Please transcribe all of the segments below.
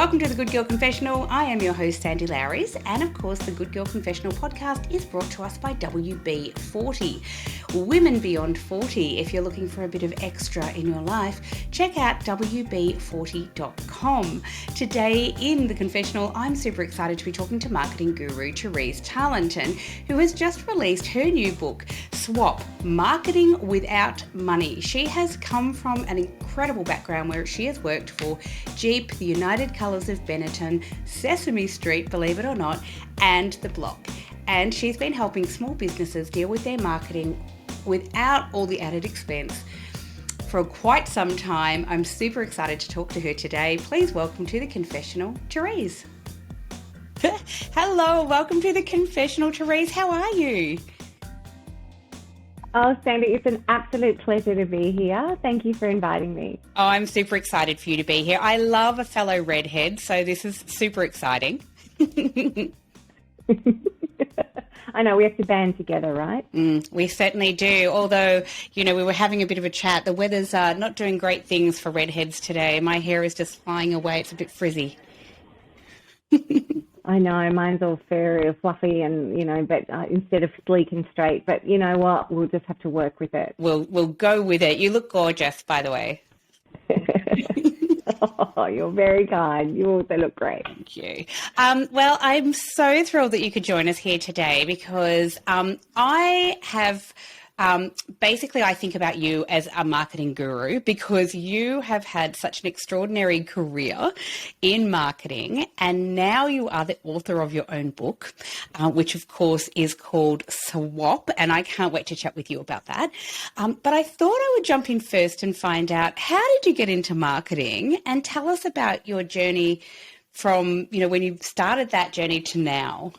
Welcome to the Good Girl Confessional. I am your host, Sandy Lowres, and of course, the Good Girl Confessional podcast is brought to us by WB40. Women Beyond 40. If you're looking for a bit of extra in your life, check out WB40.com. Today in the confessional, I'm super excited to be talking to marketing guru Therese Tarlinton, who has just released her new book, Swap, Marketing Without Money. She has come from an incredible background where she has worked for Jeep, the United Colours of Benetton, Sesame Street, believe it or not, and The Block. And she's been helping small businesses deal with their marketing without all the added expense for quite some time. I'm super excited to talk to her today. Please welcome to the confessional, Therese. Hello, welcome to the confessional, Therese. How are you? Oh, Sandy, it's an absolute pleasure to be here. Thank you for inviting me. Oh, I'm super excited for you to be here. I love a fellow redhead, so this is super exciting. I know, we have to band together, right? We certainly do. Although, we were having a bit of a chat. The weather's not doing great things for redheads today. My hair is just flying away. It's a bit frizzy. I know, mine's all furry or fluffy and, but instead of sleek and straight. But you know what? We'll just have to work with it. We'll go with it. You look gorgeous, by the way. Oh, you're very kind. You also look great. Thank you. Well, I'm so thrilled that you could join us here today because I have... basically, I think about you as a marketing guru because you have had such an extraordinary career in marketing, and now you are the author of your own book, which of course is called Swap, and I can't wait to chat with you about that. But I thought I would jump in first and find out, how did you get into marketing, and tell us about your journey from, when you started that journey to now.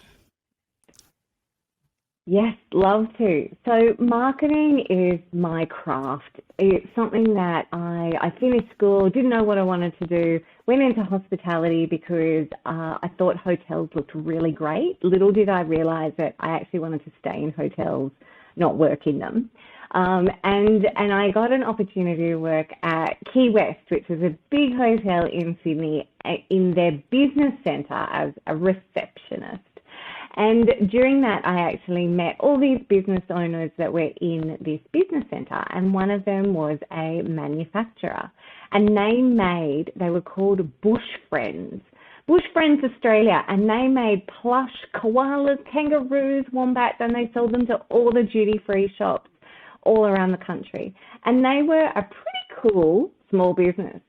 Yes, love to. So marketing is my craft. It's something that I finished school, didn't know what I wanted to do, went into hospitality because I thought hotels looked really great. Little did I realize that I actually wanted to stay in hotels, not work in them. And I got an opportunity to work at Key West, which is a big hotel in Sydney, in their business centre as a receptionist. And during that, I actually met all these business owners that were in this business centre, and one of them was a manufacturer. And they were called Bush Friends Australia, and they made plush koalas, kangaroos, wombats, and they sold them to all the duty-free shops all around the country. And they were a pretty cool small business.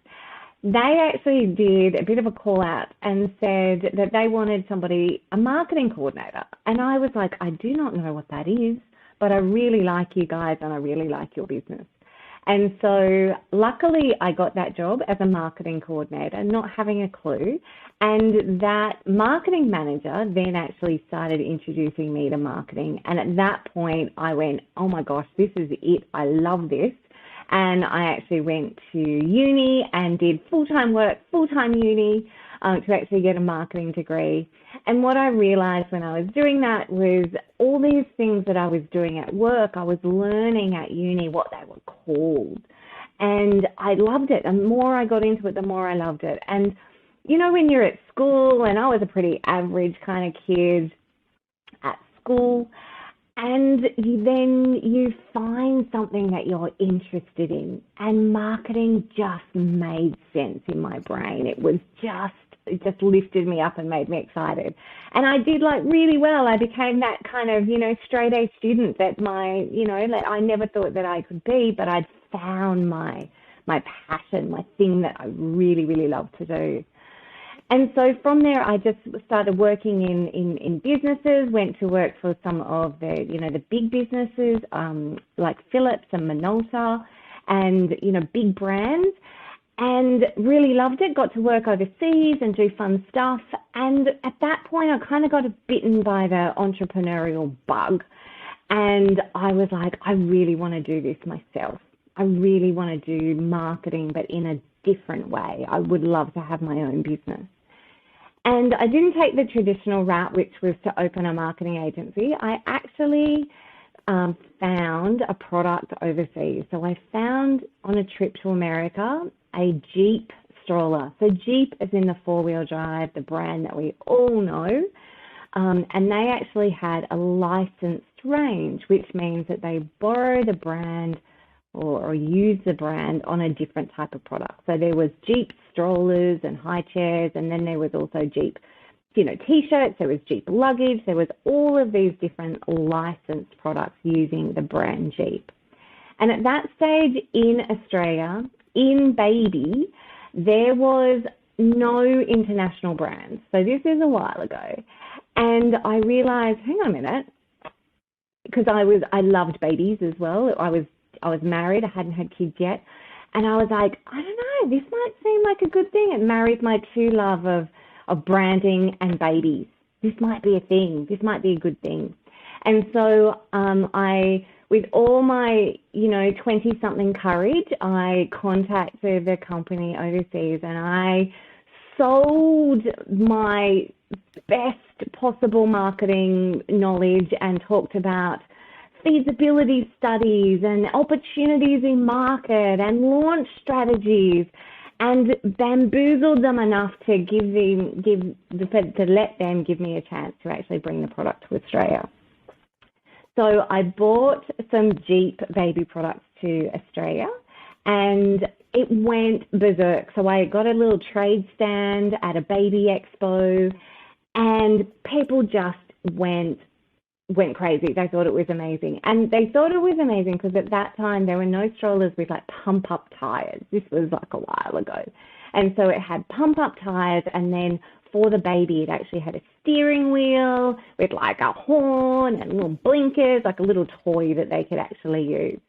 They actually did a bit of a call out and said that they wanted somebody, a marketing coordinator. And I was like, I do not know what that is, but I really like you guys and I really like your business. And so luckily I got that job as a marketing coordinator, not having a clue. And that marketing manager then actually started introducing me to marketing. And at that point I went, oh my gosh, this is it. I love this. And I actually went to uni and did full-time work, full-time uni to actually get a marketing degree. And what I realized when I was doing that was all these things that I was doing at work, I was learning at uni what they were called. And I loved it. The more I got into it, the more I loved it. And, when you're at school, and I was a pretty average kind of kid at school, and then you find something that you're interested in, and marketing just made sense in my brain. It just lifted me up and made me excited. And I did really well. I became that kind of, straight A student that that I never thought that I could be, but I'd found my passion, my thing that I really, really love to do. And so from there, I just started working in businesses, went to work for some of the, the big businesses like Philips and Minolta and, big brands, and really loved it. Got to work overseas and do fun stuff. And at that point, I kind of got bitten by the entrepreneurial bug. And I was like, I really want to do this myself. I really want to do marketing, but in a different way. I would love to have my own business. And I didn't take the traditional route, which was to open a marketing agency. I actually found a product overseas. So I found on a trip to America a Jeep stroller. So Jeep is in the four-wheel drive, the brand that we all know. And they actually had a licensed range, which means that they borrow the brand or use the brand on a different type of product. So there was Jeep strollers and high chairs, and then there was also Jeep, T-shirts, there was Jeep luggage, there was all of these different licensed products using the brand Jeep. And at that stage in Australia, in baby, there was no international brands. So this is a while ago. And I realized, hang on a minute, because I loved babies as well. I was married, I hadn't had kids yet. And I was like, I don't know, this might seem like a good thing. It marries my true love of branding and babies. This might be a thing. This might be a good thing. And so with all my, 20-something courage, I contacted the company overseas and I sold my best possible marketing knowledge and talked about feasibility studies and opportunities in market and launch strategies, and bamboozled them enough to let them give me a chance to actually bring the product to Australia. So I bought some Jeep baby products to Australia, and it went berserk. So I got a little trade stand at a baby expo, and people just went crazy. They thought it was amazing. And they thought it was amazing because at that time there were no strollers with like pump-up tires. This was like a while ago. And so it had pump-up tires, and then for the baby it actually had a steering wheel with like a horn and little blinkers, like a little toy that they could actually use.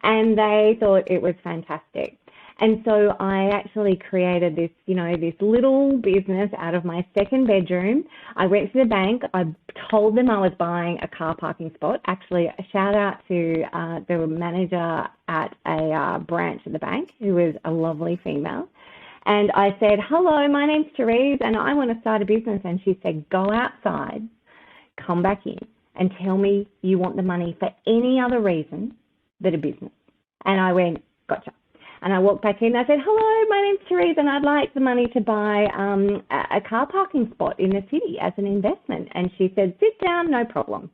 And they thought it was fantastic. And so I actually created this, this little business out of my second bedroom. I went to the bank. I told them I was buying a car parking spot. Actually, a shout out to the manager at a branch at the bank, who was a lovely female. And I said, hello, my name's Therese, and I want to start a business. And she said, go outside, come back in, and tell me you want the money for any other reason than a business. And I went, gotcha. And I walked back in and I said, hello, my name's Therese, and I'd like the money to buy a car parking spot in the city as an investment. And she said, sit down, no problem.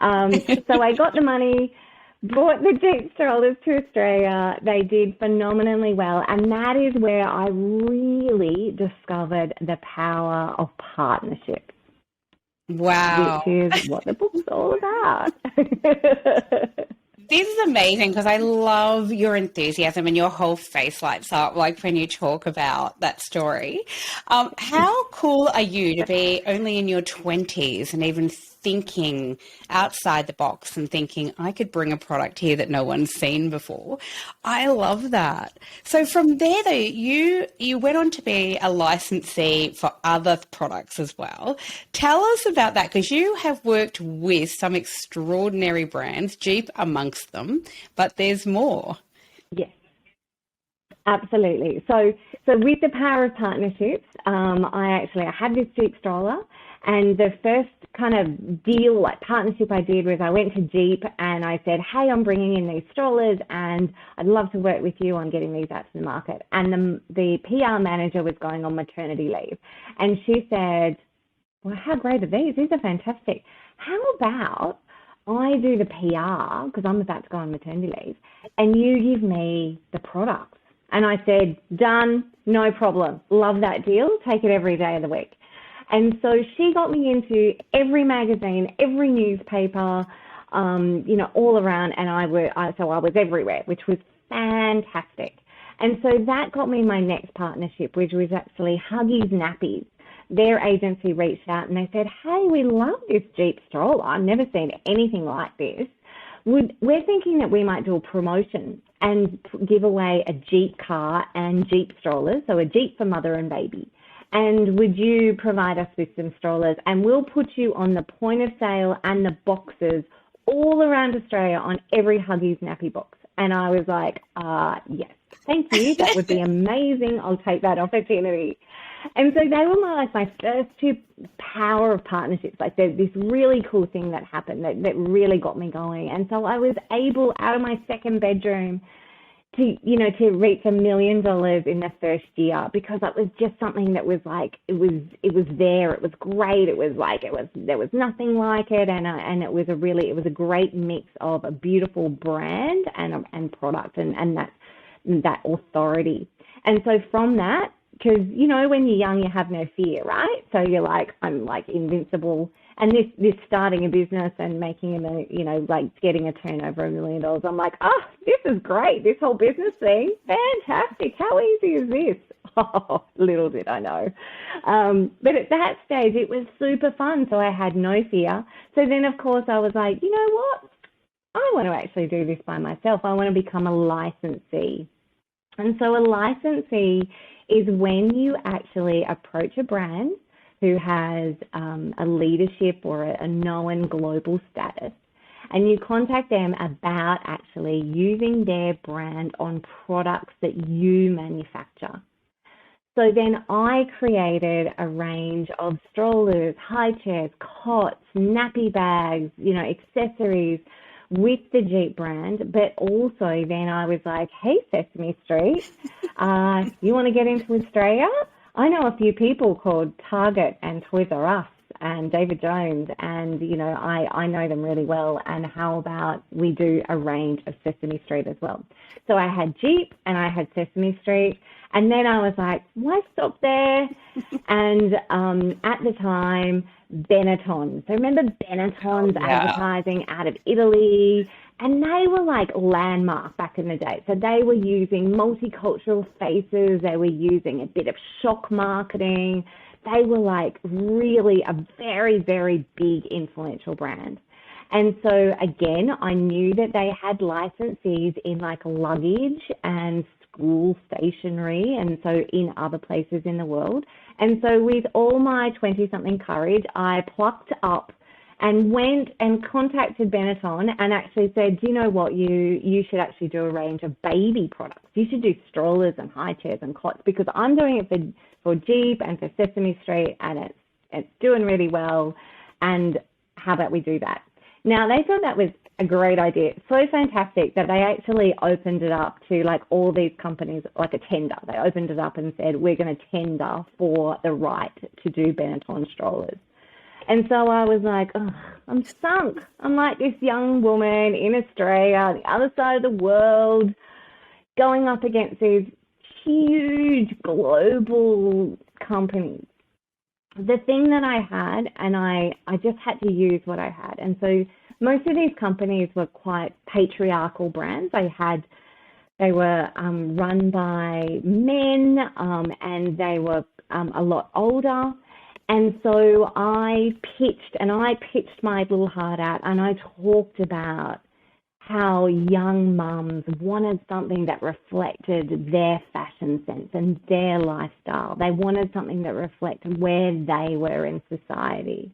So I got the money, brought the Jeep strollers to Australia. They did phenomenally well. And that is where I really discovered the power of partnerships. Wow. Which is what the book's all about. This is amazing because I love your enthusiasm, and your whole face lights up like when you talk about that story. How cool are you to be only in your 20s and even thinking outside the box and thinking, I could bring a product here that no one's seen before? I love that. So from there, though, you went on to be a licensee for other products as well. Tell us about that, because you have worked with some extraordinary brands, Jeep amongst them, but there's more. Yes, absolutely. So with the power of partnerships, I had this Jeep stroller, and the first kind of deal, like partnership I did, was I went to Jeep and I said, hey, I'm bringing in these strollers and I'd love to work with you on getting these out to the market. And the PR manager was going on maternity leave, and she said, well, how great are these? These are fantastic. How about I do the PR, because I'm about to go on maternity leave, and you give me the products? And I said, done, no problem. Love that deal. Take it every day of the week. And so she got me into every magazine, every newspaper, all around, and I was everywhere, which was fantastic. And so that got me my next partnership, which was actually Huggies Nappies. Their agency reached out and they said, hey, we love this Jeep stroller. I've never seen anything like this. We're thinking that we might do a promotion and give away a Jeep car and Jeep strollers, so a Jeep for mother and baby. And would you provide us with some strollers? And we'll put you on the point of sale and the boxes all around Australia on every Huggies nappy box. And I was like, yes, thank you. That would be amazing. I'll take that opportunity. And so they were my first two power of partnerships. Like this really cool thing that happened that really got me going. And so I was able, out of my second bedroom, to reach $1 million in the first year, because that was just something that was like, it was there, it was great, there was nothing like it, and it was a great mix of a beautiful brand and product and that authority. And so from that, because when you're young you have no fear, right? So you're like, I'm like invincible. And this starting a business and making getting a turnover of $1 million, I'm like, oh, this is great. This whole business thing, fantastic. How easy is this? Oh, little did I know. But at that stage, it was super fun. So I had no fear. So then, of course, I was like, you know what? I want to actually do this by myself. I want to become a licensee. And so a licensee is when you actually approach a brand who has a leadership or a known global status, and you contact them about actually using their brand on products that you manufacture. So then I created a range of strollers, high chairs, cots, nappy bags, accessories with the Jeep brand. But also then I was like, hey, Sesame Street, you want to get into Australia? I know a few people called Target and Toys R Us and David Jones, and, I know them really well. And how about we do a range of Sesame Street as well? So I had Jeep and I had Sesame Street. And then I was like, why stop there? And at the time, Benetton. So remember Benetton's advertising out of Italy? And they were like landmark back in the day. So they were using multicultural faces. They were using a bit of shock marketing. They were like really a very, very big influential brand. And so again, I knew that they had licensees in like luggage and school stationery, and so in other places in the world. And so with all my 20-something courage, I plucked up and went and contacted Benetton and actually said, do you know what, you should actually do a range of baby products. You should do strollers and high chairs and cots, because I'm doing it for Jeep and for Sesame Street, and it's doing really well, and how about we do that? Now, they thought that was a great idea, so fantastic that they actually opened it up to like all these companies, like a tender. They opened it up and said, we're going to tender for the right to do Benetton strollers. And so I was like, oh, I'm sunk. I'm like this young woman in Australia, the other side of the world, going up against these huge global companies. The thing that I had, and I just had to use what I had. And so most of these companies were quite patriarchal brands. They were run by men, and they were a lot older. And so I pitched my little heart out, and I talked about how young mums wanted something that reflected their fashion sense and their lifestyle. They wanted something that reflected where they were in society.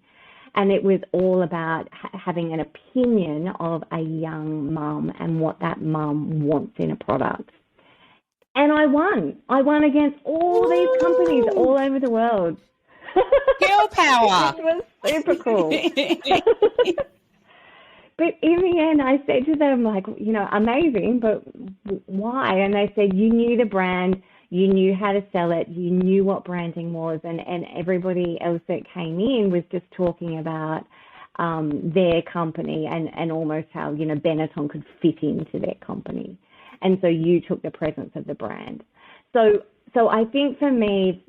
And it was all about having an opinion of a young mum and what that mum wants in a product. And I won. I won against all these companies all over the world. Girl power. It was super cool. But in the end, I said to them, like, amazing, but why? And they said, you knew the brand, you knew how to sell it, you knew what branding was, and everybody else that came in was just talking about their company and almost how, Benetton could fit into their company. And so you took the presence of the brand. So I think for me,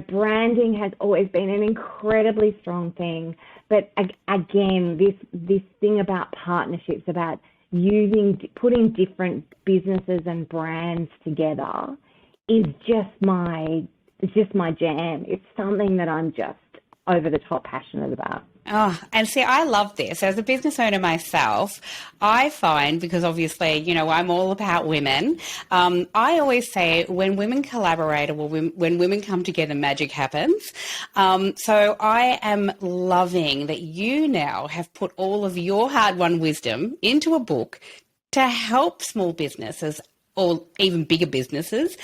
branding has always been an incredibly strong thing. But again, this thing about partnerships, about putting different businesses and brands together is just my jam. It's something that I'm just over the top passionate about. Oh, and see, I love this. As a business owner myself, I find, because obviously, I'm all about women, I always say when women collaborate or when women come together, magic happens. So I am loving that you now have put all of your hard-won wisdom into a book to help small businesses or even bigger businesses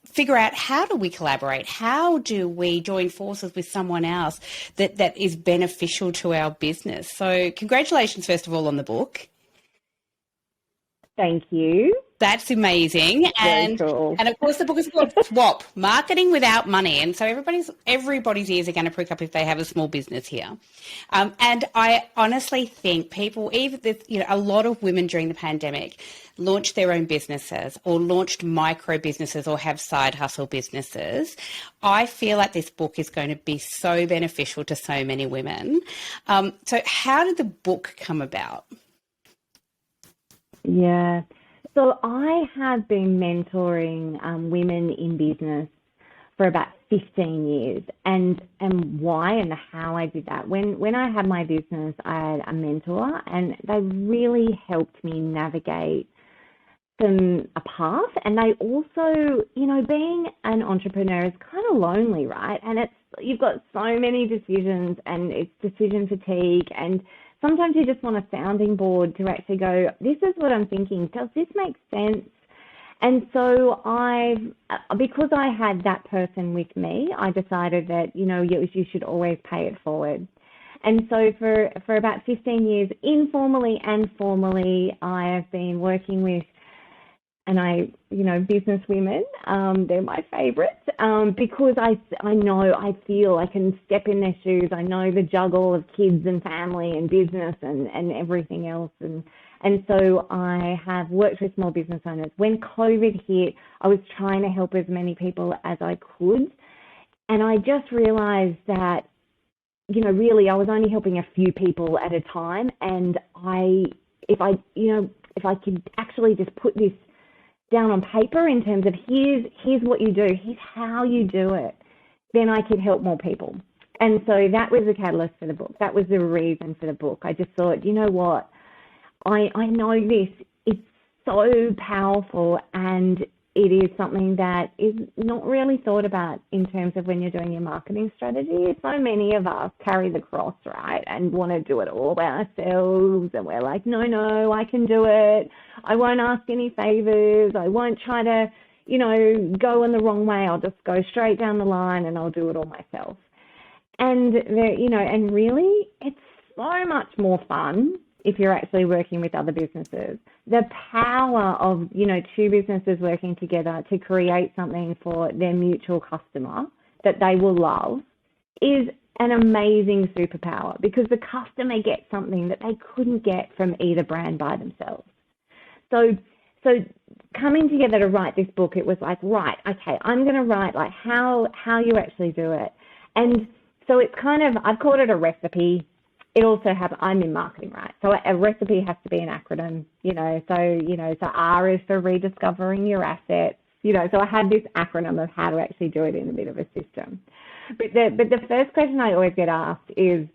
figure out, how do we collaborate? How do we join forces with someone else that is beneficial to our business? So congratulations, first of all, on the book. Thank you. That's amazing. Very cool. And of course the book is called Swap, Marketing Without Money. And so everybody's ears are going to prick up if they have a small business here. And I honestly think people, a lot of women during the pandemic launched their own businesses or launched micro businesses or have side hustle businesses. I feel like this book is going to be so beneficial to so many women. So how did the book come about? Yeah. So I have been mentoring women in business for about 15 years. And why and how I did that. When I had my business, I had a mentor, and they really helped me navigate a path. And they also, being an entrepreneur is kind of lonely, right? And you've got so many decisions, and it's decision fatigue, and sometimes you just want a sounding board to actually go, this is what I'm thinking. Does this make sense? And so because I had that person with me, I decided that, you should always pay it forward. And so for about 15 years, informally and formally, I have been working with, business women, they're my favorites, because I feel I can step in their shoes. I know the juggle of kids and family and business and everything else. And so I have worked with small business owners. When COVID hit, I was trying to help as many people as I could. And I just realized that, really I was only helping a few people at a time. And if I could actually just put this down on paper in terms of here's what you do, here's how you do it, then I could help more people. And so that was the catalyst for the book. That was the reason for the book. I just thought, you know what, I know this is so powerful, and it is something that is not really thought about in terms of when you're doing your marketing strategy. So many of us carry the cross, right, and want to do it all by ourselves. And we're like, no, I can do it. I won't ask any favors. I won't try to, go in the wrong way. I'll just go straight down the line and I'll do it all myself. And, and really, it's so much more fun if you're actually working with other businesses. The power of, two businesses working together to create something for their mutual customer that they will love is an amazing superpower, because the customer gets something that they couldn't get from either brand by themselves. So coming together to write this book, it was like, right, okay, I'm going to write like how you actually do it. And so it's I've called it a recipe. It also I'm in marketing, right? So a recipe has to be an acronym, so R is for rediscovering your assets, so I had this acronym of how to actually do it in a bit of a system. But the first question I always get asked is,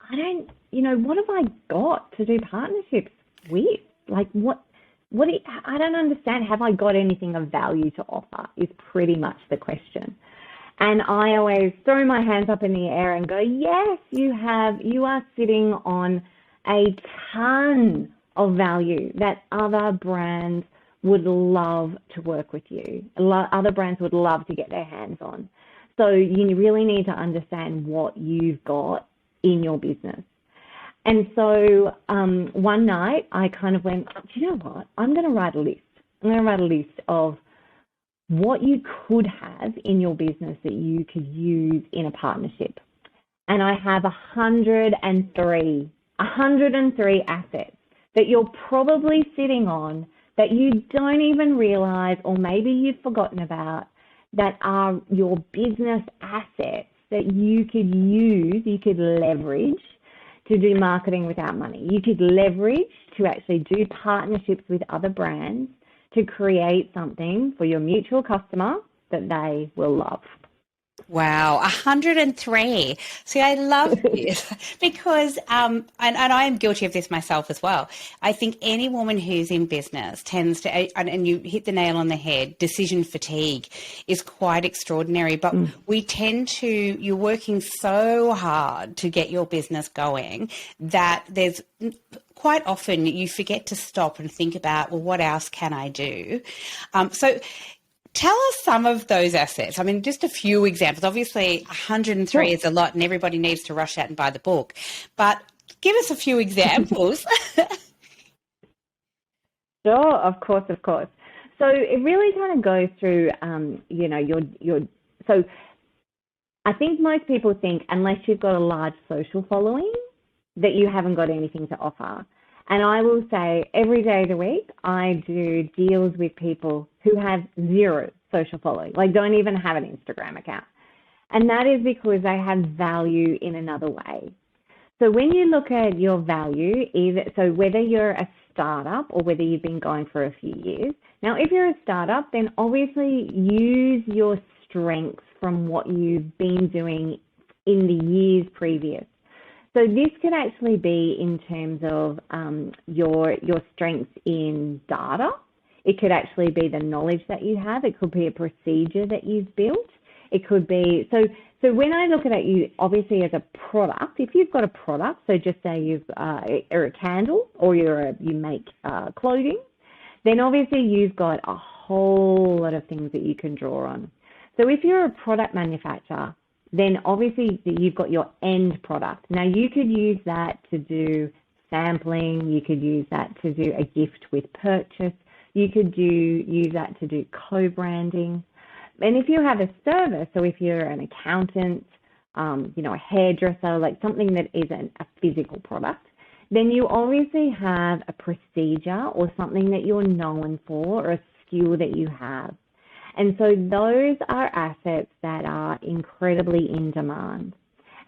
what have I got to do partnerships with? Like I don't understand. Have I got anything of value to offer is pretty much the question. And I always throw my hands up in the air and go, yes, you have. You are sitting on a ton of value that other brands would love to work with you. Other brands would love to get their hands on. So you really need to understand what you've got in your business. And so one night I kind of went, do you know what? I'm going to write a list. I'm going to write a list of what you could have in your business that you could use in a partnership. And I have 103 assets that you're probably sitting on that you don't even realize, or maybe you've forgotten about, that are your business assets that you could use, you could leverage to do marketing without money. You could leverage to actually do partnerships with other brands to create something for your mutual customer that they will love. Wow, 103. See, I love this because, and I am guilty of this myself as well. I think any woman who's in business tends to, and you hit the nail on the head, decision fatigue is quite extraordinary. But we tend to, you're working so hard to get your business going that there's quite often you forget to stop and think about, well, what else can I do? So tell us some of those assets. I mean, just a few examples. Obviously, 103 is a lot and everybody needs to rush out and buy the book. But give us a few examples. Sure, of course, of course. So it really kind of goes through, so I think most people think unless you've got a large social following, that you haven't got anything to offer. And I will say every day of the week, I do deals with people who have zero social following, like don't even have an Instagram account. And that is because they have value in another way. So when you look at your value, so whether you're a startup or whether you've been going for a few years, now if you're a startup, then obviously use your strengths from what you've been doing in the years previous. So this could actually be in terms of your strengths in data. It could actually be the knowledge that you have. It could be a procedure that you've built. It could be, so when I look at it, you obviously as a product, if you've got a product, so just say you're a candle or you make clothing, then obviously you've got a whole lot of things that you can draw on. So if you're a product manufacturer, then obviously you've got your end product. Now you could use that to do sampling, you could use that to do a gift with purchase, you could use that to do co-branding. And if you have a service, so if you're an accountant, a hairdresser, like something that isn't a physical product, then you obviously have a procedure or something that you're known for or a skill that you have. And so those are assets that are incredibly in demand.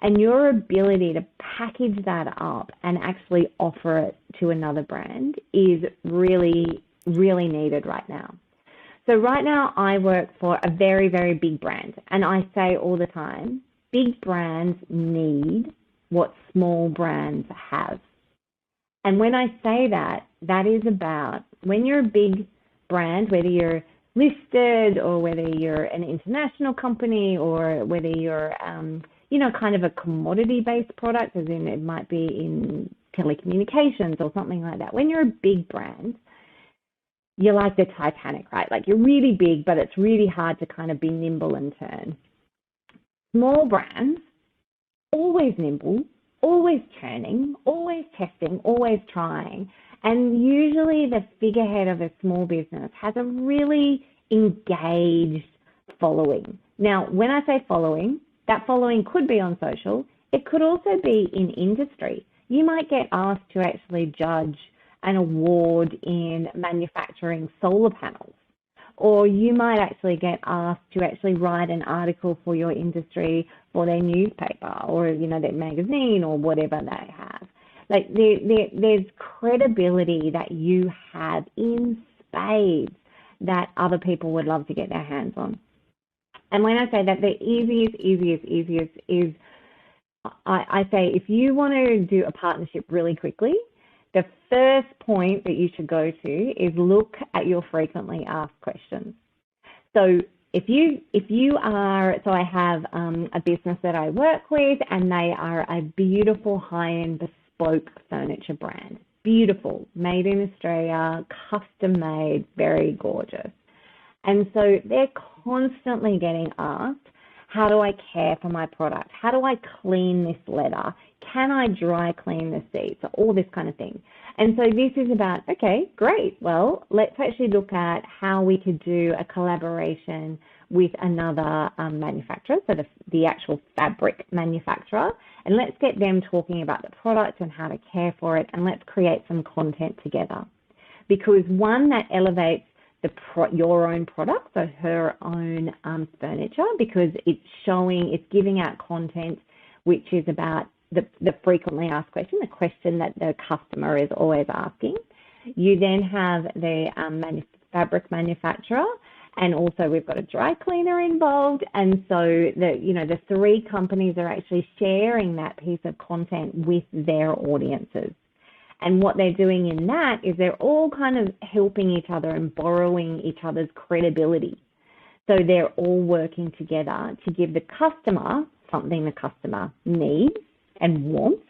And your ability to package that up and actually offer it to another brand is really, really needed right now. So right now I work for a very, very big brand. And I say all the time, big brands need what small brands have. And when I say that, that is about when you're a big brand, whether you're listed or whether you're an international company or whether you're, kind of a commodity-based product, as in it might be in telecommunications or something like that. When you're a big brand, you're like the Titanic, right? Like you're really big, but it's really hard to kind of be nimble and turn. Small brands, always nimble, always turning, always testing, always trying. And usually the figurehead of a small business has a really engaged following. Now, when I say following, that following could be on social. It could also be in industry. You might get asked to actually judge an award in manufacturing solar panels, or you might actually get asked to actually write an article for your industry for their newspaper or, their magazine or whatever they have. Like there's credibility that you have in spades that other people would love to get their hands on. And when I say that, the easiest is, I say if you want to do a partnership really quickly, the first point that you should go to is look at your frequently asked questions. So if you are, so I have a business that I work with, and they are a beautiful high-end bespoke furniture brand. Beautiful, made in Australia, custom made, very gorgeous. And so they're constantly getting asked, how do I care for my product? How do I clean this leather? Can I dry clean the seats? All this kind of thing. And so this is about, okay, great. Well, let's actually look at how we could do a collaboration with another manufacturer, so the actual fabric manufacturer, and let's get them talking about the product and how to care for it, and let's create some content together. Because one, that elevates your own product, so her own furniture, because it's giving out content which is about the frequently asked question, the question that the customer is always asking. You then have the fabric manufacturer, and also we've got a dry cleaner involved, and so the three companies are actually sharing that piece of content with their audiences. And what they're doing in that is they're all kind of helping each other and borrowing each other's credibility. So they're all working together to give the customer something the customer needs and wants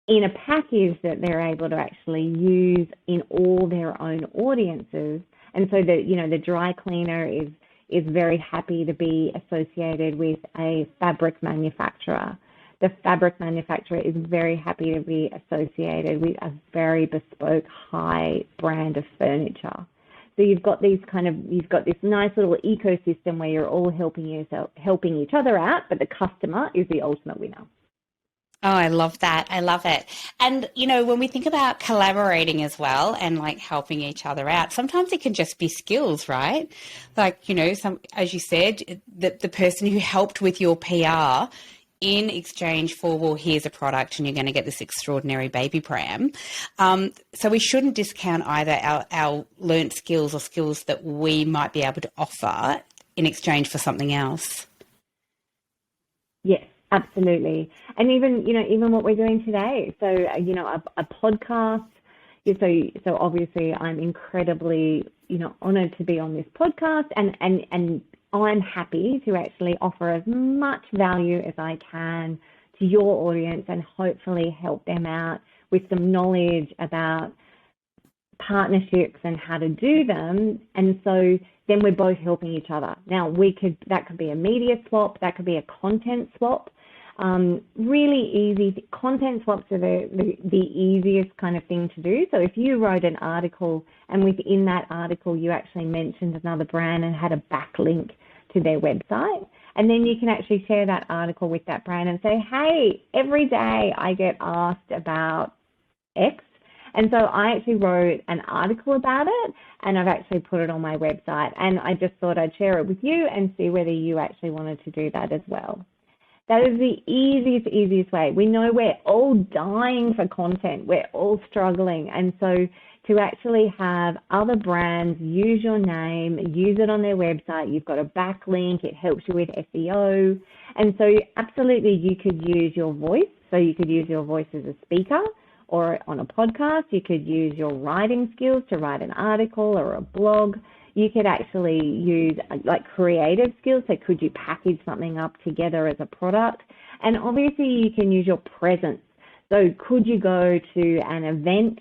in a package that they're able to actually use in all their own audiences. And so the dry cleaner is very happy to be associated with a fabric manufacturer. the fabric manufacturer is very happy to be associated with a very bespoke high brand of furniture. So you've got this nice little ecosystem where you're all helping each other out, but the customer is the ultimate winner. Oh, I love that. I love it. And, when we think about collaborating as well and like helping each other out, sometimes it can just be skills, right? Like, as you said, the person who helped with your PR in exchange for, well, here's a product and you're going to get this extraordinary baby pram. So we shouldn't discount either our learnt skills or skills that we might be able to offer in exchange for something else. Yes. Absolutely. And even what we're doing today. So, a podcast. So obviously I'm incredibly, honored to be on this podcast and I'm happy to actually offer as much value as I can to your audience and hopefully help them out with some knowledge about partnerships and how to do them. And so then we're both helping each other. Now that could be a media swap, that could be a content swap. Really easy. Content swaps are the easiest kind of thing to do. So if you wrote an article and within that article you actually mentioned another brand and had a backlink to their website, and then you can actually share that article with that brand and say, hey, every day I get asked about X. And so I actually wrote an article about it and I've actually put it on my website, and I just thought I'd share it with you and see whether you actually wanted to do that as well. That is the easiest way. We know we're all dying for content. We're all struggling. And so to actually have other brands use your name, use it on their website, you've got a backlink, it helps you with SEO. And so absolutely you could use your voice. So you could use your voice as a speaker or on a podcast. You could use your writing skills to write an article or a blog. You could actually use like creative skills. So could you package something up together as a product? And obviously you can use your presence. So could you go to an event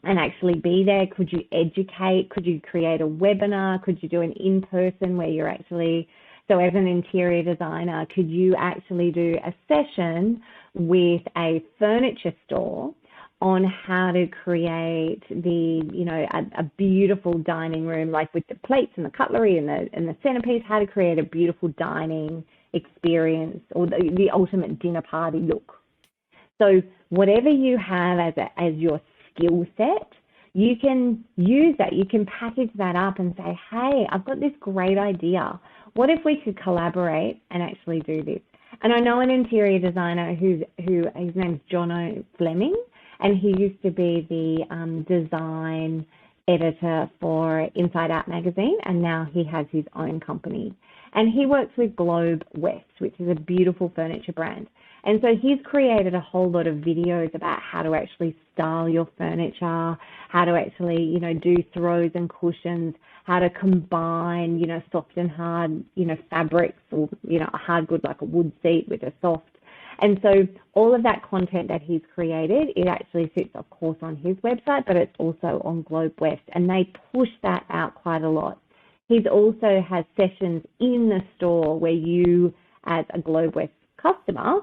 and actually be there? Could you educate? Could you create a webinar? Could you do an in-person where you're actually, so as an interior designer, could you actually do a session with a furniture store on how to create a beautiful dining room, like with the plates and the cutlery and the centerpiece, how to create a beautiful dining experience or the ultimate dinner party look. So whatever you have as your skill set, you can use that. You can package that up and say, hey, I've got this great idea. What if we could collaborate and actually do this? And I know an interior designer who his name's Jono Fleming, and he used to be the design editor for Inside Out magazine, and now he has his own company. And he works with Globe West, which is a beautiful furniture brand. And so he's created a whole lot of videos about how to actually style your furniture, how to actually, do throws and cushions, how to combine, soft and hard, fabrics or, a hard good like a wood seat with a soft. And so all of that content that he's created, it actually sits, of course, on his website, but it's also on Globe West, and they push that out quite a lot. He's also has sessions in the store where you, as a Globe West customer,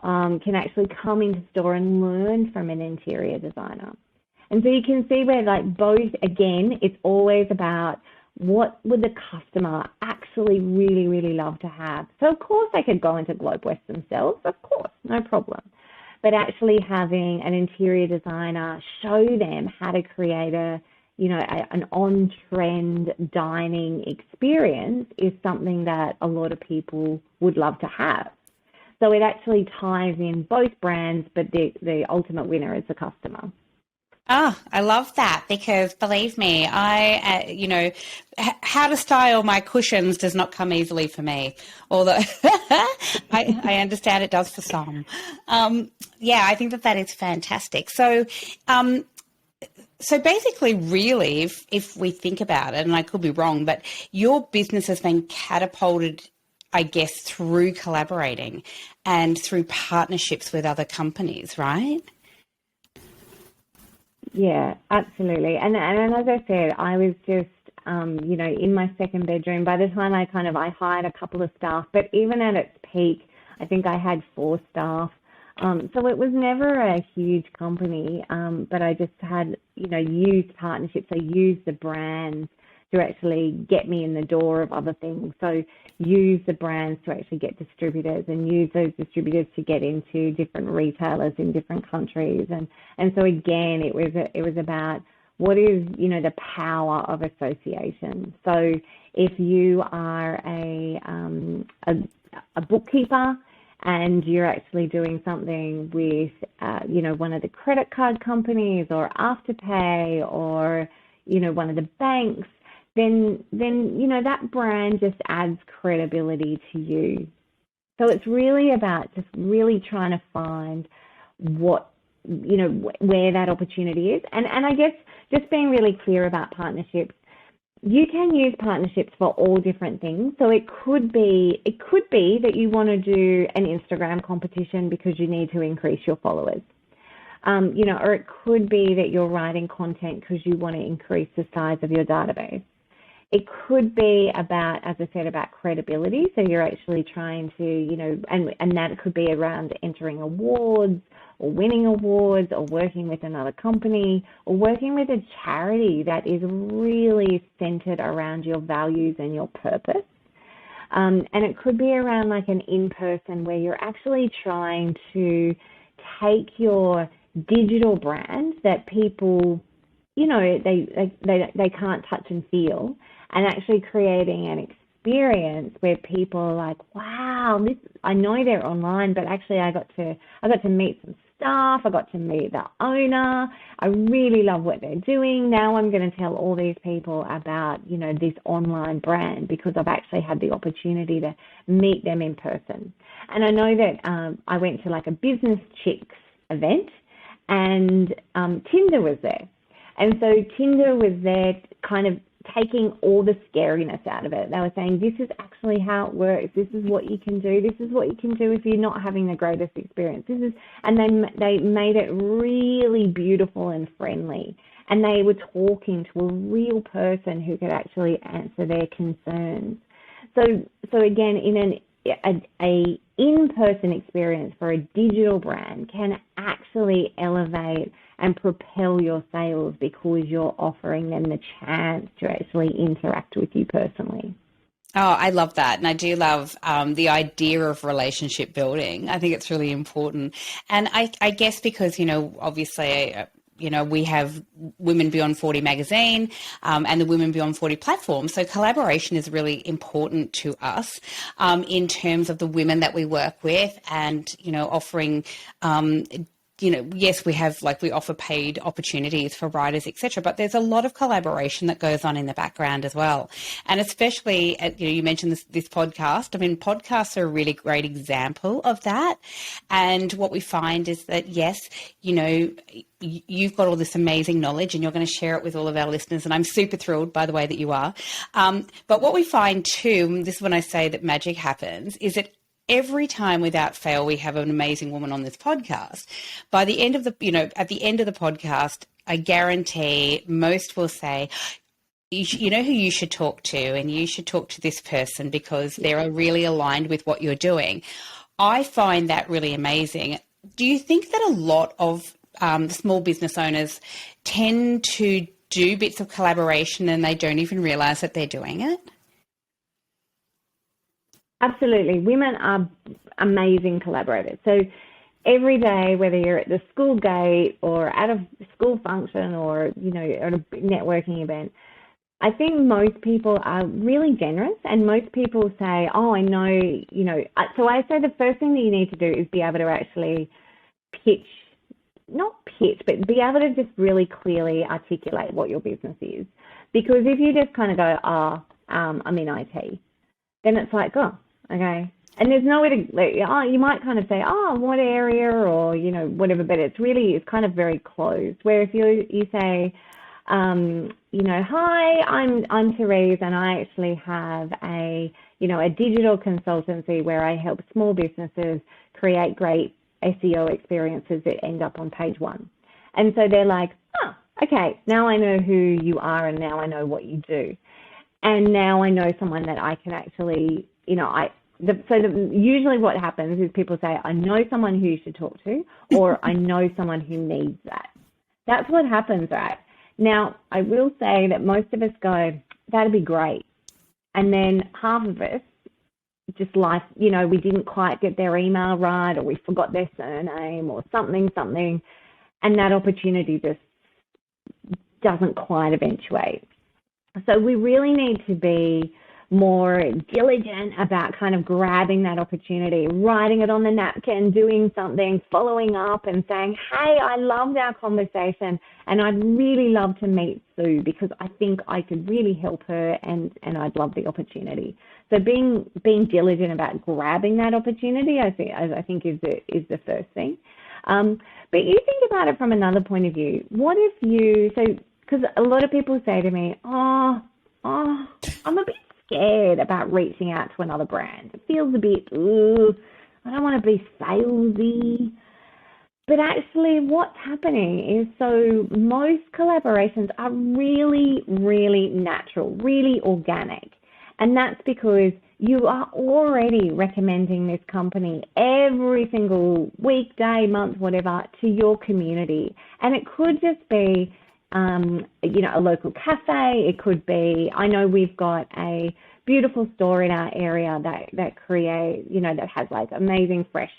can actually come into store and learn from an interior designer. And so you can see where, like, both, again, it's always about what would the customer actually really, really love to have. So, of course, they could go into Globe West themselves, of course, no problem. But actually having an interior designer show them how to create an on-trend dining experience is something that a lot of people would love to have. So it actually ties in both brands, but the ultimate winner is the customer. Oh, I love that, because believe me, how to style my cushions does not come easily for me, although I understand it does for some. I think that is fantastic. So, basically, really, if we think about it, and I could be wrong, but your business has been catapulted, I guess, through collaborating and through partnerships with other companies, right? Yeah, absolutely. And as I said, I was just, in my second bedroom. By the time I hired a couple of staff, but even at its peak, I think I had 4 staff. So it was never a huge company, but I just had, used partnerships. I used the brands to actually get me in the door of other things. So use the brands to actually get distributors, and use those distributors to get into different retailers in different countries. And so again, it was about what is, the power of association. So if you are a bookkeeper and you're actually doing something with, one of the credit card companies or Afterpay or, one of the banks, then that brand just adds credibility to you. So it's really about just really trying to find what, where that opportunity is. And I guess just being really clear about partnerships. You can use partnerships for all different things. So it could be that you want to do an Instagram competition because you need to increase your followers. Or it could be that you're writing content because you want to increase the size of your database. It could be about, as I said, about credibility. So you're actually trying to, and that could be around entering awards or winning awards or working with another company or working with a charity that is really centered around your values and your purpose. And it could be around like an in-person where you're actually trying to take your digital brand that people, they can't touch and feel, and actually creating an experience where people are like, wow, I know they're online, but actually I got to meet some staff, I got to meet the owner, I really love what they're doing. Now I'm going to tell all these people about, this online brand because I've actually had the opportunity to meet them in person. And I know that I went to like a business chicks event, and Tinder was there. And so Tinder was there kind of taking all the scariness out of it. They were saying, this is actually how it works. This is what you can do. This is what you can do if you're not having the greatest experience. And they made it really beautiful and friendly. And they were talking to a real person who could actually answer their concerns. So again, in a in-person experience for a digital brand can actually elevate and propel your sales because you're offering them the chance to actually interact with you personally. Oh, I love that. And I do love the idea of relationship building. I think it's really important. And I guess because, obviously, we have Women Beyond 40 magazine and the Women Beyond 40 platform. So collaboration is really important to us in terms of the women that we work with and, offering yes, we have we offer paid opportunities for writers, etc. But there's a lot of collaboration that goes on in the background as well. And especially, you mentioned this podcast. I mean, podcasts are a really great example of that. And what we find is that, yes, you've got all this amazing knowledge and you're going to share it with all of our listeners. And I'm super thrilled, by the way, that you are. But what we find too, and this is when I say that magic happens, is that every time without fail, we have an amazing woman on this podcast. By the end of at the end of the podcast, I guarantee most will say, you know who you should talk to, and you should talk to this person because they're really aligned with what you're doing. I find that really amazing. Do you think that a lot of small business owners tend to do bits of collaboration and they don't even realize that they're doing it? Absolutely. Women are amazing collaborators. So every day, whether you're at the school gate or at a school function or, at a networking event, I think most people are really generous, and most people say, oh, I know, so I say the first thing that you need to do is be able to actually not pitch, but be able to just really clearly articulate what your business is. Because if you just kind of go, I'm in IT, then it's like, oh, okay. And there's no way to, you might kind of say, what area or, whatever, but it's kind of very closed. Where if you say, hi, I'm Therese, and I actually have a digital consultancy where I help small businesses create great SEO experiences that end up on page 1. And so they're like, okay, now I know who you are and now I know what you do. And now I know someone that I can actually, usually what happens is people say, I know someone who you should talk to, or I know someone who needs that. That's what happens, right? Now, I will say that most of us go, that'd be great. And then half of us, just like, you know, we didn't quite get their email right, or we forgot their surname or something, and that opportunity just doesn't quite eventuate. So we really need to be more diligent about kind of grabbing that opportunity, writing it on the napkin, doing something, following up and saying, hey, I loved our conversation and I'd really love to meet Sue because I think I could really help her and I'd love the opportunity. So being diligent about grabbing that opportunity, I think is the first thing. But you think about it from another point of view. What if you, because a lot of people say to me, I'm a bit scared about reaching out to another brand. It feels a bit, I don't want to be salesy. But actually what's happening is, so most collaborations are really, really natural, really organic. And that's because you are already recommending this company every single week, day, month, whatever, to your community. And it could just be, a local cafe. It could be, I know we've got a beautiful store in our area that that has like amazing fresh,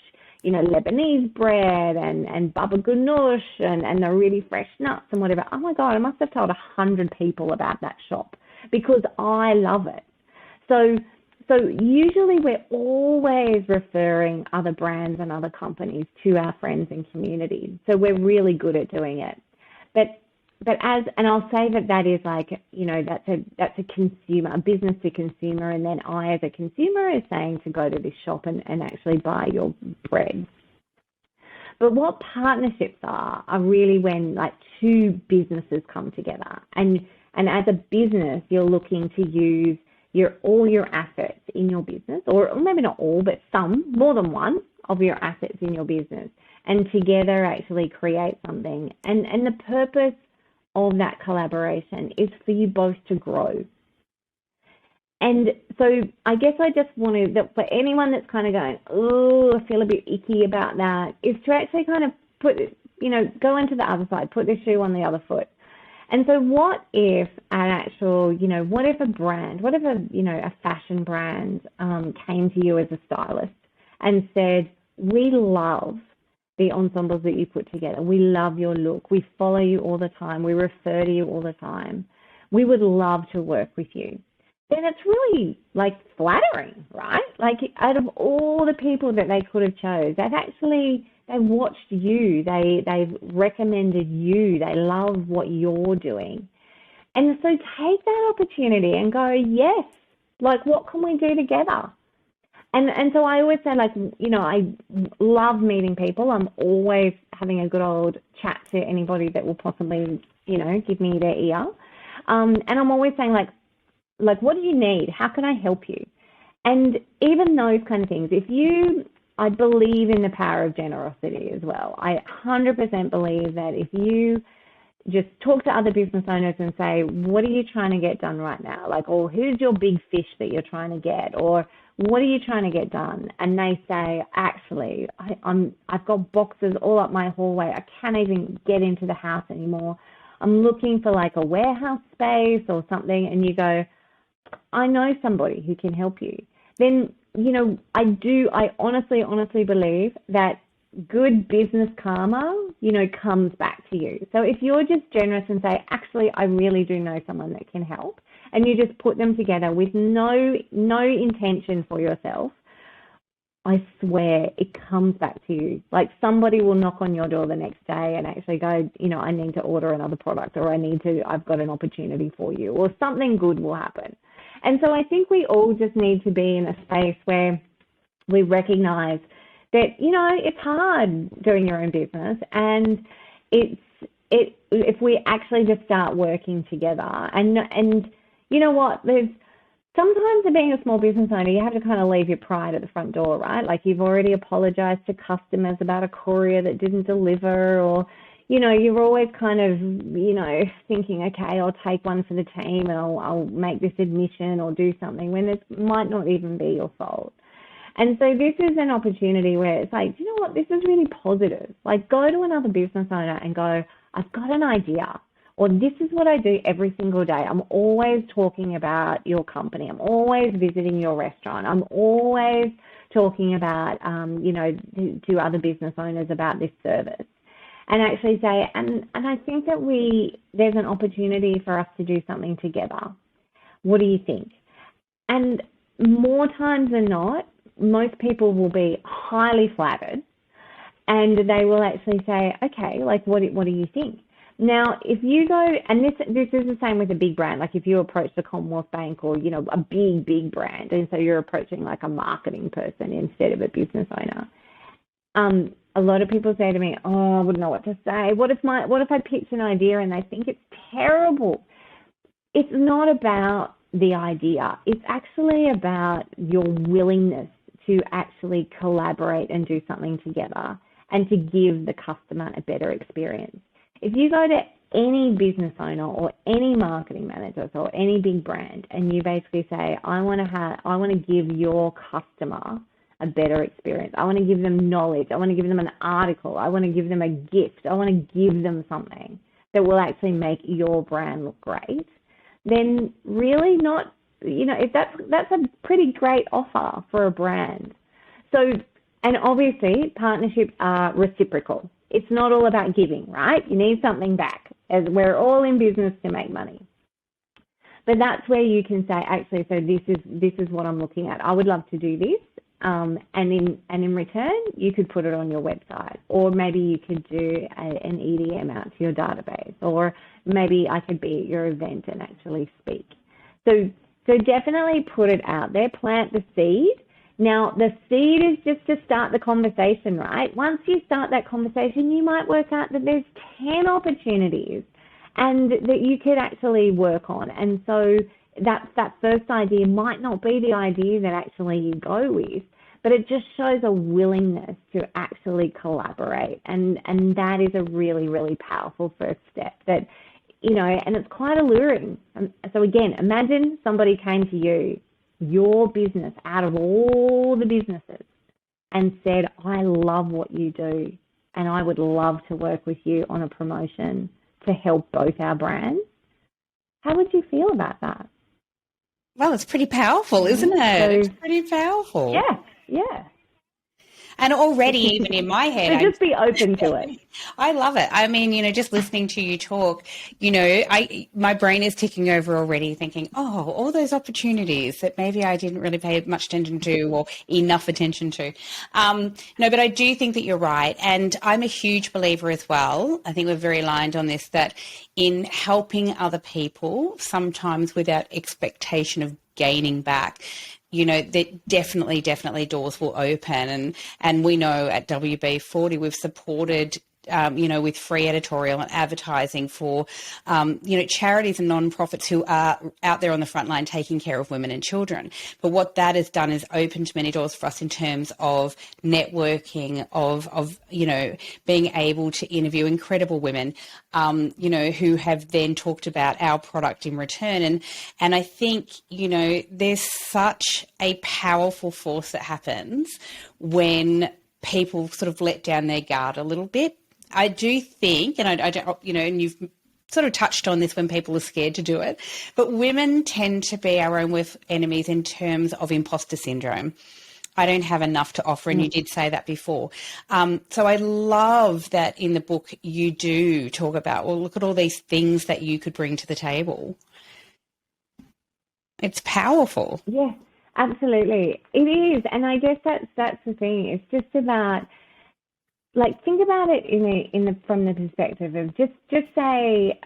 Lebanese bread and baba ganoush and the really fresh nuts and whatever. Oh my God, I must have told 100 people about that shop because I love it. So usually we're always referring other brands and other companies to our friends and community. So we're really good at doing it. But and I'll say that is like, that's a consumer, a business to consumer. And then I, as a consumer, is saying to go to this shop and actually buy your bread. But what partnerships are really when like two businesses come together. And as a business, you're looking to use all your assets in your business, or maybe not all, but some, more than one of your assets in your business, and together actually create something. And the purpose of that collaboration is for you both to grow. And so I guess I just wanted that for anyone that's kind of going, oh, I feel a bit icky about that, is to actually kind of go into the other side, put the shoe on the other foot. And so what if what if a fashion brand came to you as a stylist and said, we love the ensembles that you put together. We love your look. We follow you all the time. We refer to you all the time. We would love to work with you. Then it's really like flattering, right? Like out of all the people that they could have chose, they watched you. They've recommended you. They love what you're doing. And so take that opportunity and go, yes, like what can we do together? And so I always say, like, I love meeting people. I'm always having a good old chat to anybody that will possibly, give me their ear. And I'm always saying, like, what do you need? How can I help you? And even those kind of things, I believe in the power of generosity as well. I 100% believe that if you just talk to other business owners and say, what are you trying to get done right now? Like, or who's your big fish that you're trying to get? Or what are you trying to get done? And they say, actually, I've got boxes all up my hallway. I can't even get into the house anymore. I'm looking for like a warehouse space or something. And you go, I know somebody who can help you. Then, I honestly believe that good business karma, comes back to you. So if you're just generous and say, actually, I really do know someone that can help, and you just put them together with no intention for yourself, I swear it comes back to you. Like somebody will knock on your door the next day and actually go, I need to order another product, or I've got an opportunity for you, or something good will happen. And so I think we all just need to be in a space where we recognize that, it's hard doing your own business, and if we actually just start working together, and you know what, there's sometimes being a small business owner, you have to kind of leave your pride at the front door, right? Like you've already apologized to customers about a courier that didn't deliver, or, you're always kind of, thinking, okay, I'll take one for the team and I'll make this admission or do something when it might not even be your fault. And so this is an opportunity where it's like, you know what, this is really positive. Like, go to another business owner and go, I've got an idea, or this is what I do every single day. I'm always talking about your company. I'm always visiting your restaurant. I'm always talking about, to other business owners about this service. And actually say, and I think that there's an opportunity for us to do something together. What do you think? And more times than not, most people will be highly flattered, and they will actually say, okay, like, what do you think? Now, if you go, and this is the same with a big brand, like if you approach the Commonwealth Bank or, a big brand, and so you're approaching like a marketing person instead of a business owner, a lot of people say to me, oh, I wouldn't know what to say. What if I pitch an idea and they think it's terrible? It's not about the idea. It's actually about your willingness to actually collaborate and do something together and to give the customer a better experience. If you go to any business owner or any marketing manager or any big brand and you basically say, I want to give your customer a better experience. I want to give them knowledge. I want to give them an article. I want to give them a gift. I want to give them something that will actually make your brand look great. Then really not, if that's a pretty great offer for a brand. So, and obviously partnerships are reciprocal. It's not all about giving, right? You need something back, as we're all in business to make money. But that's where you can say, actually, so this is what I'm looking at. I would love to do this. And in return, you could put it on your website, or maybe you could do an EDM out to your database, or maybe I could be at your event and actually speak. So definitely put it out there, plant the seed. Now, the seed is just to start the conversation, right? Once you start that conversation, you might work out that there's 10 opportunities and that you could actually work on. And so that first idea might not be the idea that actually you go with, but it just shows a willingness to actually collaborate. And that is a really, really powerful first step that, and it's quite alluring. So again, imagine somebody came to you, your business, out of all the businesses, and said, I love what you do, and I would love to work with you on a promotion to help both our brands. How would you feel about that? Well, it's pretty powerful, isn't it? So, it's pretty powerful. Yeah. And already, even in my head, so just be open to it. I love it. I mean, just listening to you talk, my brain is ticking over already thinking, oh, all those opportunities that maybe I didn't really pay much attention to or enough attention to. No, but I do think that you're right. And I'm a huge believer as well. I think we're very aligned on this, that in helping other people, sometimes without expectation of gaining back, that definitely doors will open. And we know at WB40 we've supported, with free editorial and advertising for, charities and non-profits who are out there on the front line taking care of women and children. But what that has done is opened many doors for us in terms of networking, of being able to interview incredible women, who have then talked about our product in return. And I think, there's such a powerful force that happens when people sort of let down their guard a little bit. I do think, and I don't, and you've sort of touched on this when people are scared to do it, but women tend to be our own worst enemies in terms of imposter syndrome. I don't have enough to offer, and you did say that before. So I love that in the book you do talk about, well, look at all these things that you could bring to the table. It's powerful. Yeah, absolutely. It is. And I guess that's the thing. It's just about, like, think about it from the perspective of just say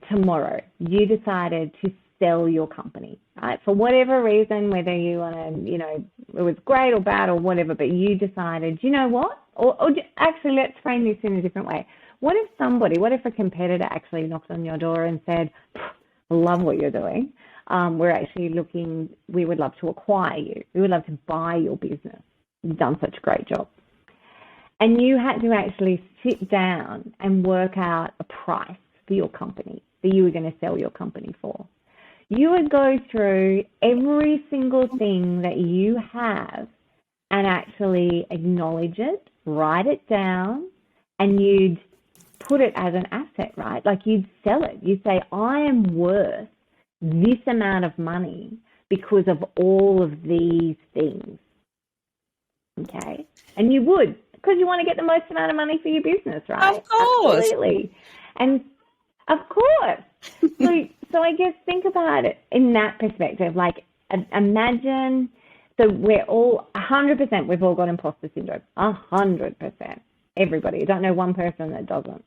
tomorrow you decided to sell your company, right? For whatever reason, whether you want to, it was great or bad or whatever, but you decided, you know what? Or actually, let's frame this in a different way. What if a competitor actually knocked on your door and said, I love what you're doing. We're actually we would love to acquire you. We would love to buy your business. You've done such a great job. And you had to actually sit down and work out a price for your company that you were going to sell your company for. You would go through every single thing that you have and actually acknowledge it, write it down, and you'd put it as an asset, right? Like you'd sell it. You'd say, I am worth this amount of money because of all of these things. Okay? And you would, because you want to get the most amount of money for your business, right? Of course. Absolutely. And of course. So I guess think about it in that perspective. Like imagine, so we're all 100%, we've all got imposter syndrome. 100%. Everybody. I don't know one person that doesn't.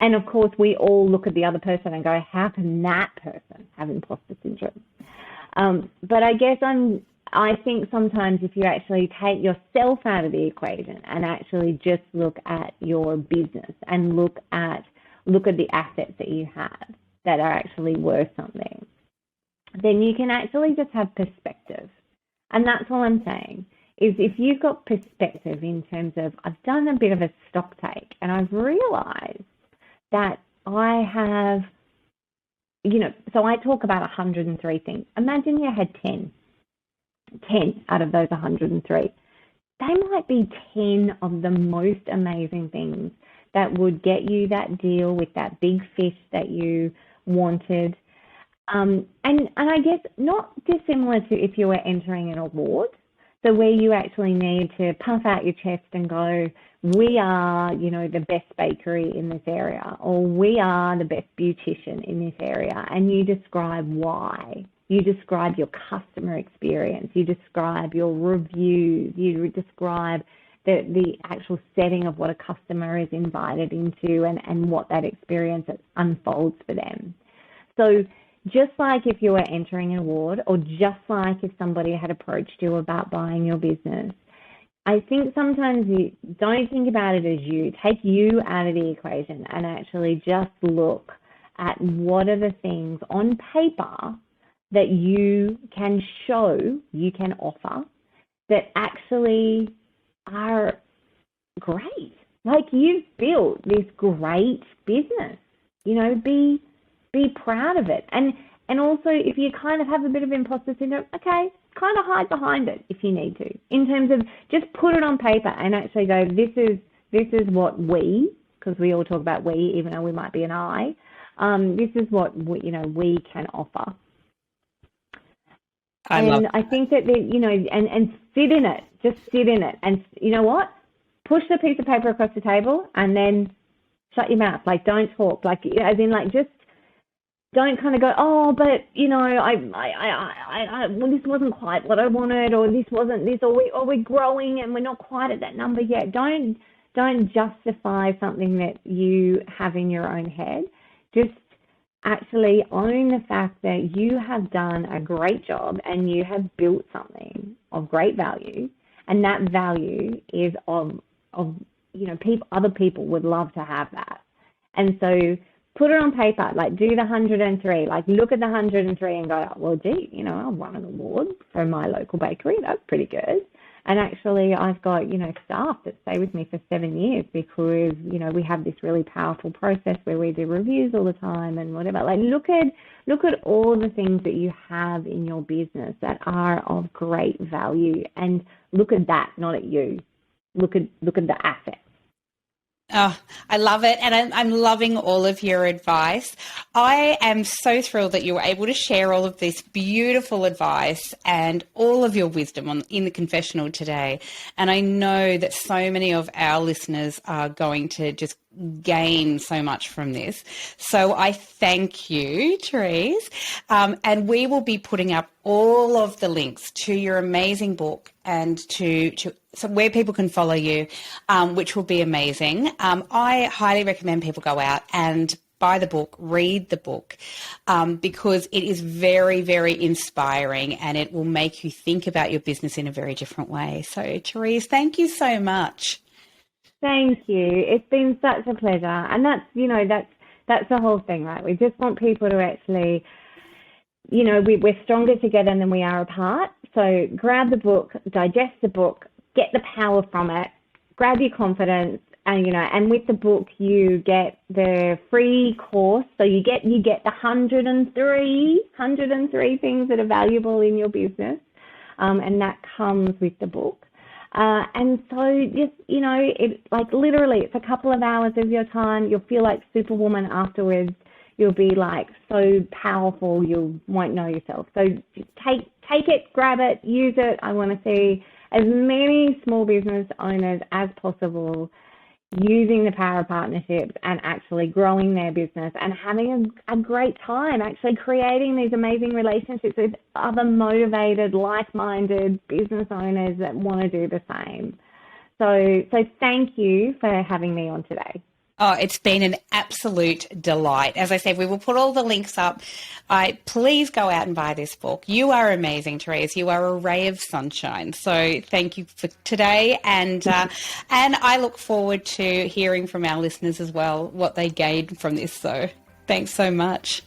And of course, we all look at the other person and go, how can that person have imposter syndrome? But I guess I think sometimes if you actually take yourself out of the equation and actually just look at your business and look at the assets that you have that are actually worth something, then you can actually just have perspective. And that's all I'm saying, is if you've got perspective in terms of, I've done a bit of a stock take and I've realized that I have, so I talk about 103 things. Imagine you had 10 out of those 103. They might be 10 of the most amazing things that would get you that deal with that big fish that you wanted. And I guess not dissimilar to if you were entering an award. So where you actually need to puff out your chest and go, we are, the best bakery in this area, or we are the best beautician in this area. And you describe why. You describe your customer experience. You describe your reviews. You describe the actual setting of what a customer is invited into and what that experience unfolds for them. So just like if you were entering an award, or just like if somebody had approached you about buying your business, I think sometimes you don't think about it as you. Take you out of the equation and actually just look at what are the things on paper that you can show, you can offer, that actually are great. Like you've built this great business, be proud of it. And also if you kind of have a bit of imposter syndrome, okay, kind of hide behind it if you need to, in terms of just put it on paper and actually go, this is what we, because we all talk about we, even though we might be an I, this is what we can offer. I think that, and sit in it, just sit in it. And you know what? Push the piece of paper across the table and then shut your mouth. Like, don't talk. Like, as in, like, just don't kind of go, oh, but, well, this wasn't quite what I wanted, or this wasn't this, or we're growing and we're not quite at that number yet. Don't justify something that you have in your own head. Just actually own the fact that you have done a great job and you have built something of great value, and that value is of other people would love to have that. And so put it on paper, like do the 103, like look at the 103 and go, well, gee, I won an award for my local bakery. That's pretty good. And actually I've got, staff that stay with me for 7 years because, we have this really powerful process where we do reviews all the time and whatever. Like look at all the things that you have in your business that are of great value, and look at that, not at you. Look at the assets. Oh, I love it. And I'm loving all of your advice. I am so thrilled that you were able to share all of this beautiful advice and all of your wisdom in the confessional today. And I know that so many of our listeners are going to just gain so much from this. So I thank you, Therese. And we will be putting up all of the links to your amazing book and to so where people can follow you, which will be amazing. I highly recommend people go out and buy the book, read the book, because it is very, very inspiring and it will make you think about your business in a very different way. So, Therese, thank you so much. Thank you. It's been such a pleasure. And that's the whole thing, right? We just want people to actually, we're stronger together than we are apart. So grab the book, digest the book, get the power from it, grab your confidence, and with the book you get the free course. So you get the 103 things that are valuable in your business, and that comes with the book. And so just, it like literally it's a couple of hours of your time. You'll feel like Superwoman afterwards. You'll be like so powerful you won't know yourself. So just take it, grab it, use it. I want to see as many small business owners as possible using the power of partnerships and actually growing their business and having a great time, actually creating these amazing relationships with other motivated, like-minded business owners that want to do the same. So thank you for having me on today. Oh, it's been an absolute delight. As I said, we will put all the links up. Please go out and buy this book. You are amazing, Therese. You are a ray of sunshine. So thank you for today. And I look forward to hearing from our listeners as well, what they gained from this. So thanks so much.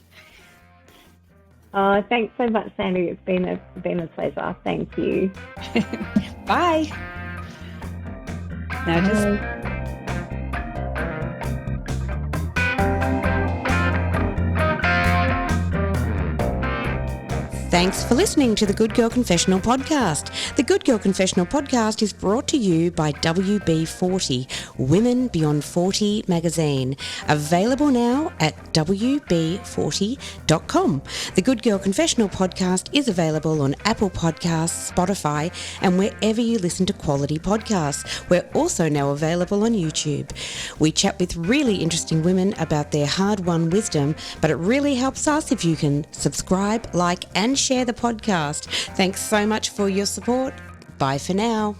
Thanks so much, Sandy. It's been a pleasure. Thank you. Bye. Now just... Thanks for listening to the Good Girl Confessional podcast. The Good Girl Confessional podcast is brought to you by WB40, Women Beyond 40 magazine, available now at wb40.com. The Good Girl Confessional podcast is available on Apple Podcasts, Spotify, and wherever you listen to quality podcasts. We're also now available on YouTube. We chat with really interesting women about their hard-won wisdom, but it really helps us if you can subscribe, like, and share the podcast. Thanks so much for your support. Bye for now.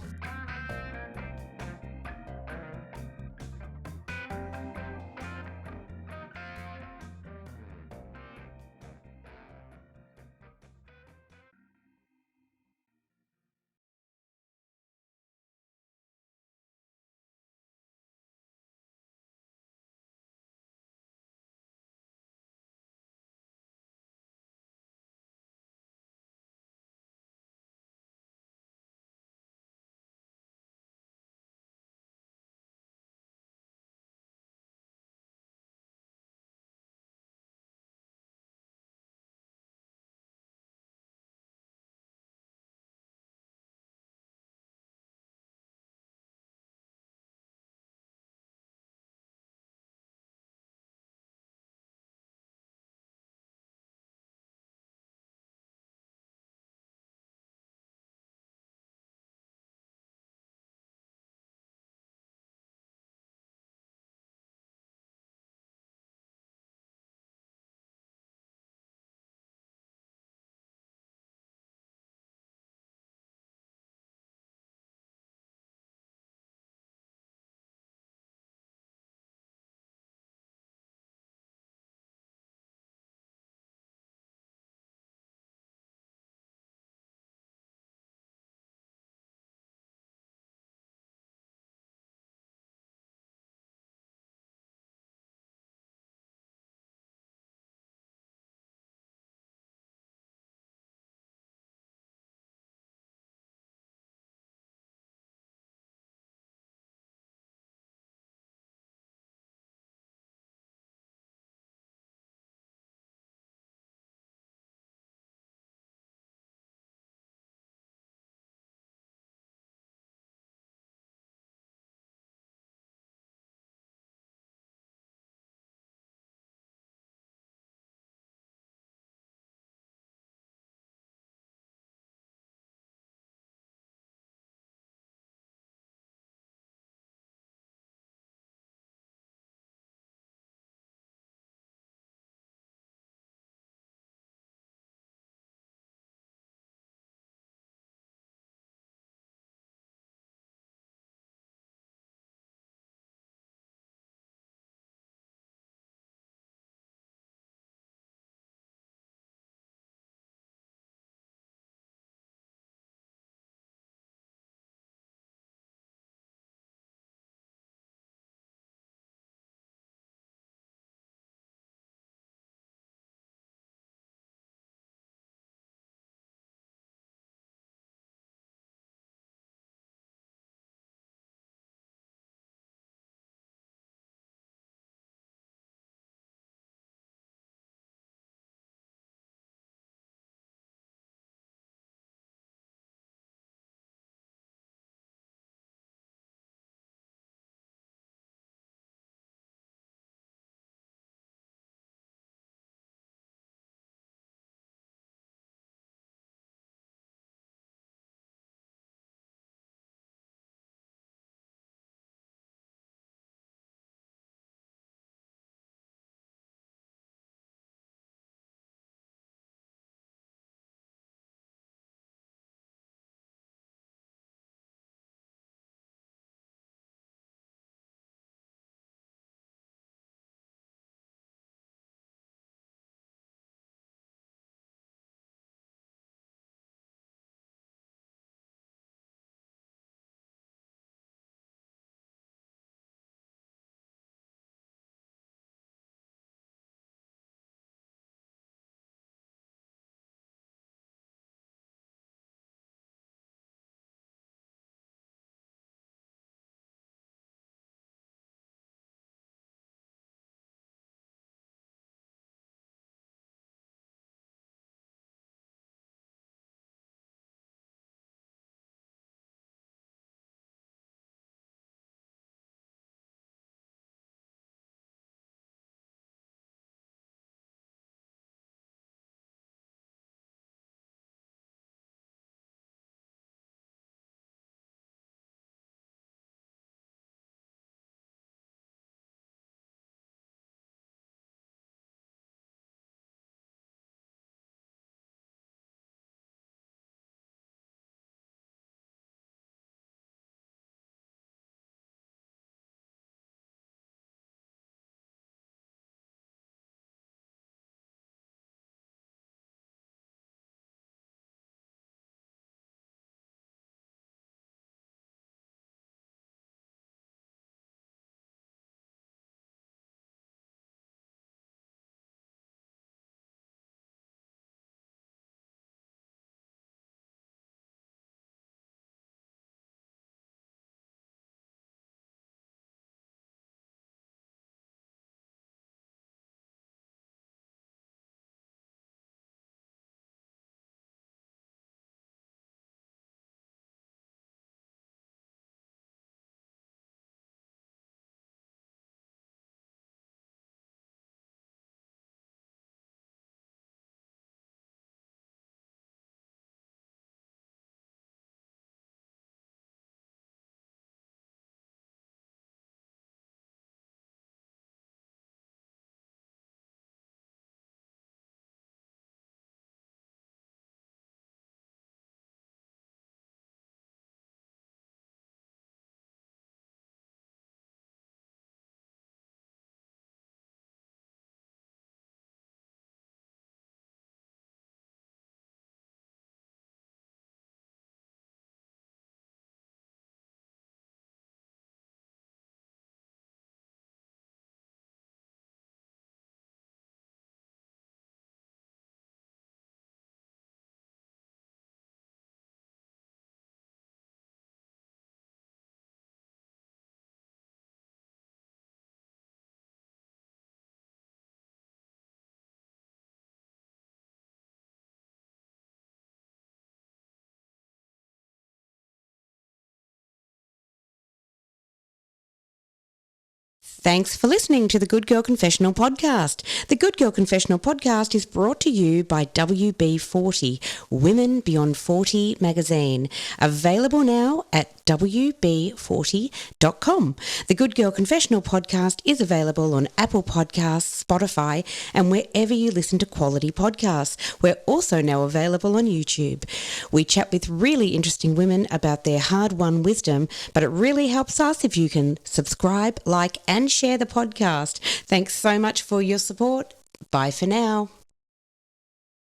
Thanks for listening to the Good Girl Confessional podcast. The Good Girl Confessional podcast is brought to you by WB40, Women Beyond 40 magazine, available now at wb40.com. The Good Girl Confessional podcast is available on Apple Podcasts, Spotify, and wherever you listen to quality podcasts. We're also now available on YouTube. We chat with really interesting women about their hard-won wisdom, but it really helps us if you can subscribe, like, and share the podcast. Thanks so much for your support. Bye for now.